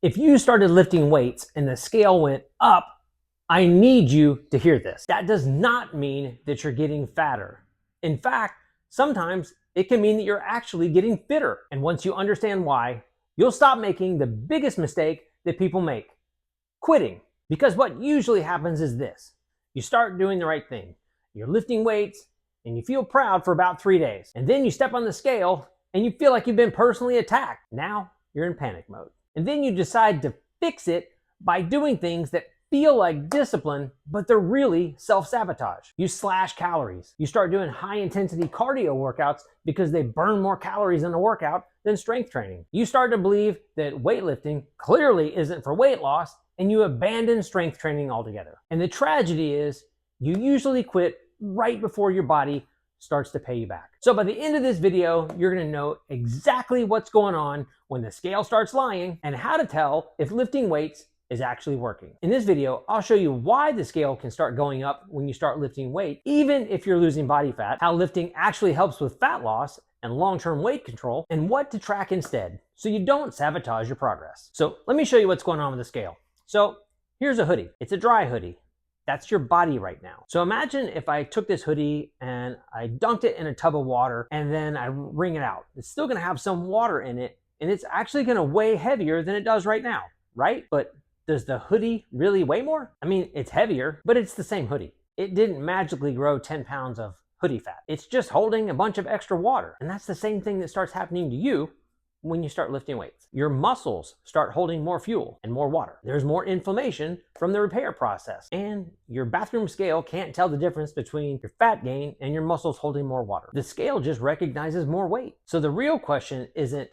If you started lifting weights and the scale went up, I need you to hear this. That does not mean that you're getting fatter. In fact, sometimes it can mean that you're actually getting fitter. And once you understand why, you'll stop making the biggest mistake that people make: quitting. Because what usually happens is this: you start doing the right thing. You're lifting weights and you feel proud for about 3 days. And then you step on the scale and you feel like you've been personally attacked. Now you're in panic mode. And then you decide to fix it by doing things that feel like discipline, but they're really self-sabotage. You slash calories. You start doing high-intensity cardio workouts because they burn more calories in a workout than strength training. You start to believe that weightlifting clearly isn't for weight loss, and you abandon strength training altogether. And the tragedy is, you usually quit right before your body starts to pay you back. So by the end of this video, you're gonna know exactly what's going on when the scale starts lying and how to tell if lifting weights is actually working. In this video, I'll show you why the scale can start going up when you start lifting weight, even if you're losing body fat, how lifting actually helps with fat loss and long-term weight control, and what to track instead so you don't sabotage your progress. So let me show you what's going on with the scale. So here's a hoodie. It's a dry hoodie. That's your body right now. So imagine if I took this hoodie and I dunked it in a tub of water and then I wring it out. It's still gonna have some water in it, and it's actually gonna weigh heavier than it does right now, right? But does the hoodie really weigh more? I mean, it's heavier, but it's the same hoodie. It didn't magically grow 10 pounds of hoodie fat. It's just holding a bunch of extra water. And that's the same thing that starts happening to you when you start lifting weights. Your muscles start holding more fuel and more water. There's more inflammation from the repair process. And your bathroom scale can't tell the difference between your fat gain and your muscles holding more water. The scale just recognizes more weight. So the real question isn't,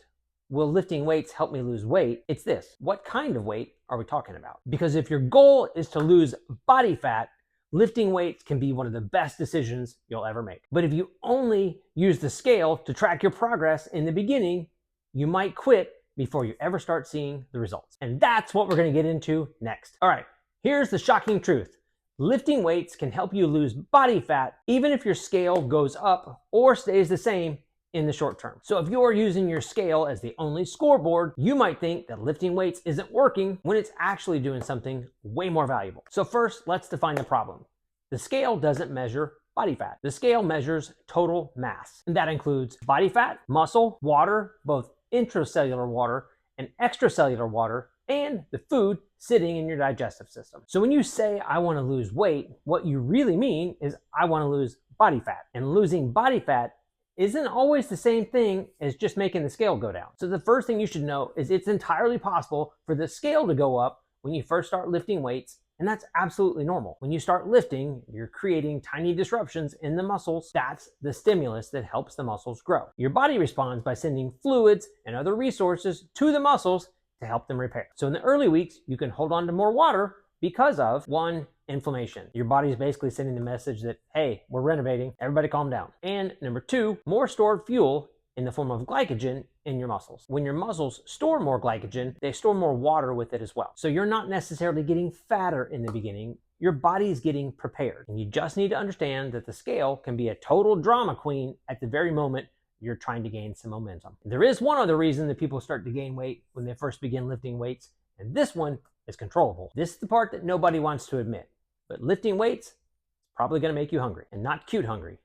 will lifting weights help me lose weight? It's this: what kind of weight are we talking about? Because if your goal is to lose body fat, lifting weights can be one of the best decisions you'll ever make. But if you only use the scale to track your progress in the beginning, you might quit before you ever start seeing the results. And that's what we're gonna get into next. All right, here's the shocking truth. Lifting weights can help you lose body fat even if your scale goes up or stays the same in the short term. So if you're using your scale as the only scoreboard, you might think that lifting weights isn't working when it's actually doing something way more valuable. So first, let's define the problem. The scale doesn't measure body fat. The scale measures total mass, and that includes body fat, muscle, water, both intracellular water and extracellular water, and the food sitting in your digestive system. So when you say, I want to lose weight, what you really mean is, I want to lose body fat. And losing body fat isn't always the same thing as just making the scale go down. So the first thing you should know is it's entirely possible for the scale to go up when you first start lifting weights, and that's absolutely normal. When you start lifting, you're creating tiny disruptions in the muscles. That's the stimulus that helps the muscles grow. Your body responds by sending fluids and other resources to the muscles to help them repair. So in the early weeks, you can hold on to more water because of, one, inflammation. Your body's basically sending the message that, hey, we're renovating, everybody calm down. And number two, more stored fuel in the form of glycogen in your muscles. When your muscles store more glycogen, they store more water with it as well. So you're not necessarily getting fatter in the beginning, your body's getting prepared. And you just need to understand that the scale can be a total drama queen at the very moment you're trying to gain some momentum. There is one other reason that people start to gain weight when they first begin lifting weights, and this one is controllable. This is the part that nobody wants to admit. But lifting weights is probably gonna make you hungry, and not cute hungry.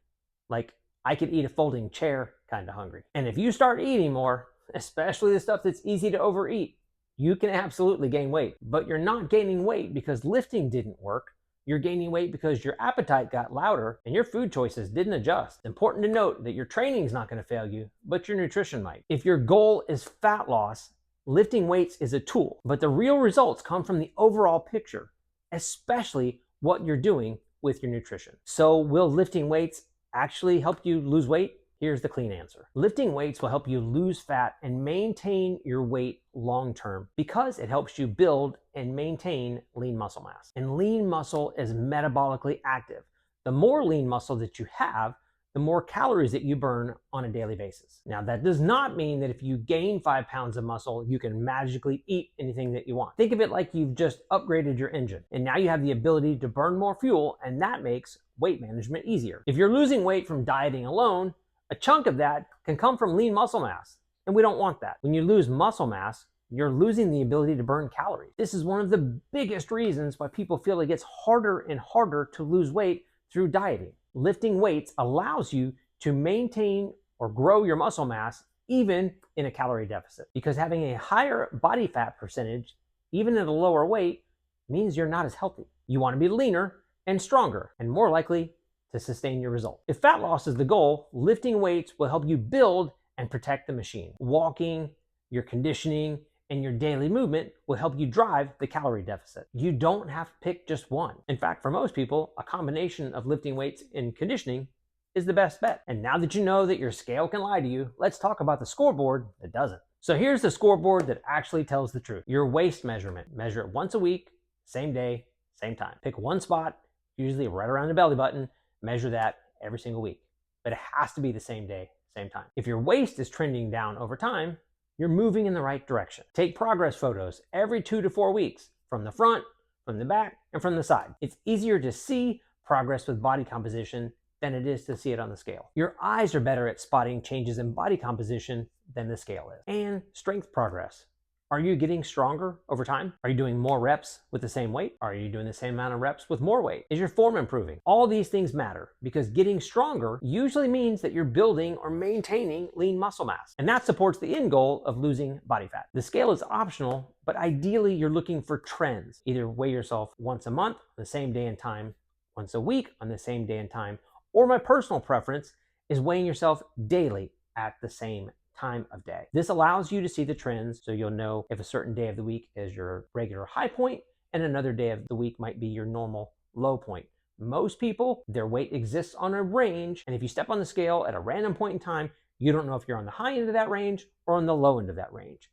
Like, I could eat a folding chair kind of hungry. And if you start eating more, especially the stuff that's easy to overeat, you can absolutely gain weight. But you're not gaining weight because lifting didn't work. You're gaining weight because your appetite got louder and your food choices didn't adjust. It's important to note that your training is not gonna fail you, but your nutrition might. If your goal is fat loss, lifting weights is a tool, but the real results come from the overall picture, especially what you're doing with your nutrition. So will lifting weights actually help you lose weight? Here's the clean answer. Lifting weights will help you lose fat and maintain your weight long term because it helps you build and maintain lean muscle mass. And lean muscle is metabolically active. The more lean muscle that you have, the more calories that you burn on a daily basis. Now, that does not mean that if you gain 5 pounds of muscle, you can magically eat anything that you want. Think of it like you've just upgraded your engine, and now you have the ability to burn more fuel, and that makes weight management easier. If you're losing weight from dieting alone, a chunk of that can come from lean muscle mass, and we don't want that. When you lose muscle mass, you're losing the ability to burn calories. This is one of the biggest reasons why people feel it gets harder and harder to lose weight through dieting. Lifting weights allows you to maintain or grow your muscle mass even in a calorie deficit, because having a higher body fat percentage, even at a lower weight, means you're not as healthy. You want to be leaner and stronger and more likely to sustain your result. If fat loss is the goal, lifting weights will help you build and protect the machine. Walking, your conditioning, and your daily movement will help you drive the calorie deficit. You don't have to pick just one. In fact, for most people, a combination of lifting weights and conditioning is the best bet. And now that you know that your scale can lie to you, let's talk about the scoreboard that doesn't. So here's the scoreboard that actually tells the truth. Your waist measurement. Measure it once a week, same day, same time. Pick one spot, usually right around the belly button. Measure that every single week. But it has to be the same day, same time. If your waist is trending down over time, you're moving in the right direction. Take progress photos every 2 to 4 weeks, from the front, from the back, and from the side. It's easier to see progress with body composition than it is to see it on the scale. Your eyes are better at spotting changes in body composition than the scale is. And strength progress. Are you getting stronger over time? Are you doing more reps with the same weight? Are you doing the same amount of reps with more weight? Is your form improving? All these things matter, because getting stronger usually means that you're building or maintaining lean muscle mass. And that supports the end goal of losing body fat. The scale is optional, but ideally you're looking for trends. Either weigh yourself once a month, on the same day and time, once a week on the same day and time, or my personal preference is weighing yourself daily at the same time of day. This allows you to see the trends, so you'll know if a certain day of the week is your regular high point and another day of the week might be your normal low point. Most people, their weight exists on a range, and if you step on the scale at a random point in time, you don't know if you're on the high end of that range or on the low end of that range.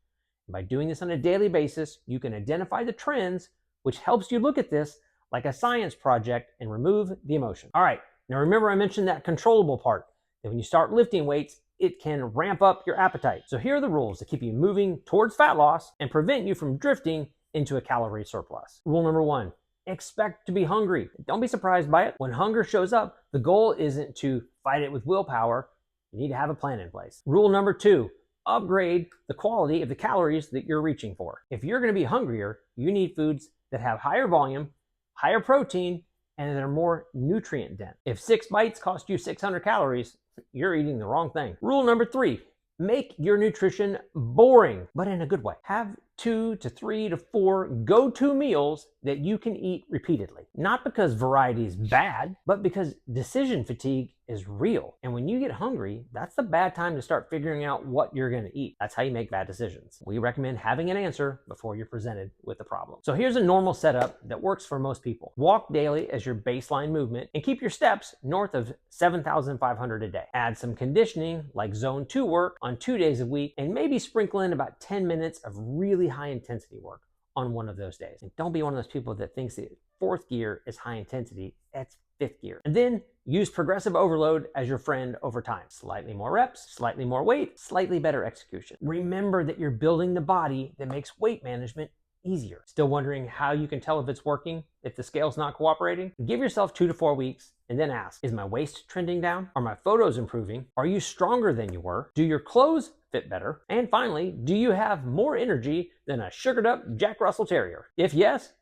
And by doing this on a daily basis, you can identify the trends, which helps you look at this like a science project and remove the emotion. All right, now remember I mentioned that controllable part, that when you start lifting weights, it can ramp up your appetite. So here are the rules to keep you moving towards fat loss and prevent you from drifting into a calorie surplus. Rule number 1, expect to be hungry. Don't be surprised by it. When hunger shows up, the goal isn't to fight it with willpower. You need to have a plan in place. Rule number 2, upgrade the quality of the calories that you're reaching for. If you're going to be hungrier, you need foods that have higher volume, higher protein, and that are more nutrient dense. If 6 bites cost you 600 calories, you're eating the wrong thing. Rule number 3, make your nutrition boring, but in a good way. Have 2 to 3 to 4 go-to meals that you can eat repeatedly. Not because variety is bad, but because decision fatigue is real. And when you get hungry, that's the bad time to start figuring out what you're going to eat. That's how you make bad decisions. We recommend having an answer before you're presented with the problem. So here's a normal setup that works for most people. Walk daily as your baseline movement and keep your steps north of 7,500 a day. Add some conditioning like zone 2 work on 2 days a week, and maybe sprinkle in about 10 minutes of really high intensity work on one of those days. And don't be one of those people that thinks that 4th gear is high intensity. That's 5th gear. And then use progressive overload as your friend over time. Slightly more reps, slightly more weight, slightly better execution. Remember that you're building the body that makes weight management easier. Still wondering how you can tell if it's working, if the scale's not cooperating? Give yourself 2 to 4 weeks and then ask, is my waist trending down? Are my photos improving? Are you stronger than you were? Do your clothes fit better? And finally, do you have more energy than a sugared up Jack Russell Terrier? If yes,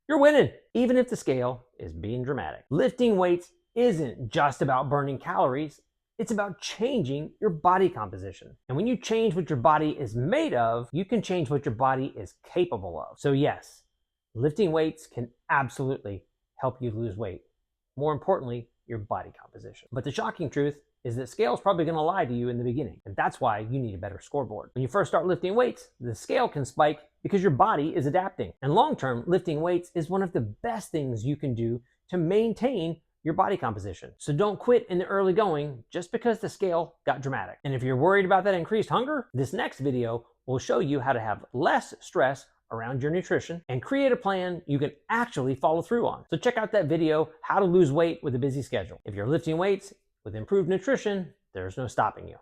you're winning, even if the scale is being dramatic. Lifting weights isn't just about burning calories. It's about changing your body composition. And when you change what your body is made of, you can change what your body is capable of. So yes, lifting weights can absolutely help you lose weight. More importantly, your body composition. But the shocking truth is that scale is probably going to lie to you in the beginning. And that's why you need a better scoreboard. When you first start lifting weights, the scale can spike because your body is adapting. And long-term, lifting weights is one of the best things you can do to maintain your body composition. So don't quit in the early going just because the scale got dramatic. And if you're worried about that increased hunger, this next video will show you how to have less stress around your nutrition and create a plan you can actually follow through on. So check out that video, how to lose weight with a busy schedule. If you're lifting weights with improved nutrition, there's no stopping you.